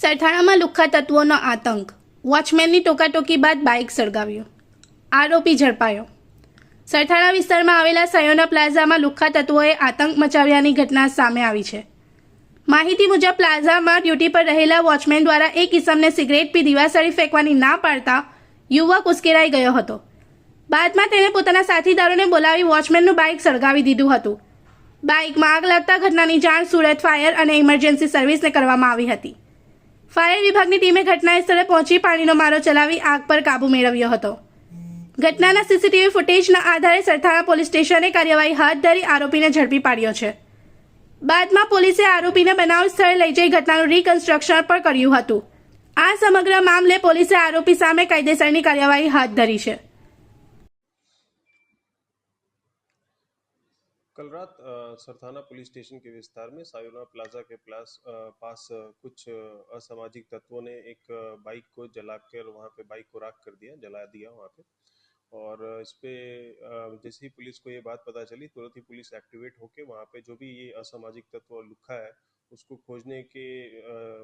સરથાણામાં લુખ્ખા તત્વોનો આતંક, વોચમેનની ટોકાટોકી બાદ બાઇક સળગાવ્યું, આરોપી ઝડપાયો। સરથાણા વિસ્તારમાં આવેલા સયોના પ્લાઝામાં લુખ્ખા તત્વોએ આતંક મચાવ્યાની ઘટના સામે આવી છે। માહિતી મુજબ પ્લાઝામાં ડ્યુટી પર રહેલા વોચમેન દ્વારા એક ઇસમને સિગરેટ પી દિવાસળી ફેંકવાની ના પાડતા યુવક ઉશ્કેરાઈ ગયો હતો। બાદમાં તેણે પોતાના સાથીદારોને બોલાવી વોચમેનનું બાઇક સળગાવી દીધું હતું। બાઇકમાં આગ લાગતા ઘટનાની જાણ સુરત ફાયર અને ઇમરજન્સી સર્વિસને કરવામાં આવી હતી। ફાયર વિભાગની ટીમે ઘટના સ્થળે પહોંચી પાણીનો મારો ચલાવી આગ પર કાબૂ મેળવ્યો હતો। ઘટનાના સીસીટીવી ફૂટેજના આધારે સરથાણા પોલીસ સ્ટેશને કાર્યવાહી હાથ ધરી આરોપીને ઝડપી પાડ્યો છે। બાદમાં પોલીસે આરોપીને બનાવ સ્થળે લઈ જઈ ઘટનાનું રિકન્સ્ટ્રક્શન પણ કર્યું હતું। આ સમગ્ર મામલે પોલીસે આરોપી સામે કાયદેસરની કાર્યવાહી હાથ ધરી છે। कल रात सरथाना पुलिस स्टेशन के विस्तार में सायोना प्लाजा के पास कुछ असामाजिक तत्वों ने एक बाइक को जलाकर वहाँ पे बाइक को राख कर दिया, जला दिया वहाँ पे। और इस पे जैसे ही पुलिस को ये बात पता चली, तुरंत ही पुलिस एक्टिवेट होके वहाँ पे जो भी ये असामाजिक तत्व लुक्खा है उसको खोजने के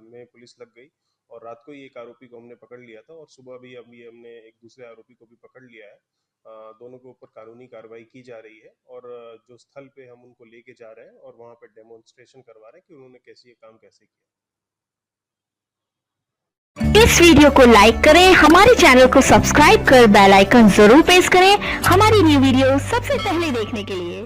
में पुलिस लग गई। और रात को ही एक आरोपी को हमने पकड़ लिया था और सुबह भी अभी हमने एक दूसरे आरोपी को भी पकड़ लिया है। दोनों के ऊपर कानूनी कार्रवाई की जा रही है और जो स्थल पे हम उनको लेके जा रहे हैं और वहाँ पे डेमोन्स्ट्रेशन करवा रहे हैं कि उन्होंने कैसे ये काम कैसे किया। इस वीडियो को लाइक करें, हमारे चैनल को सब्सक्राइब कर बेल आइकन जरूर प्रेस करें हमारी न्यू वीडियो सबसे पहले देखने के लिए।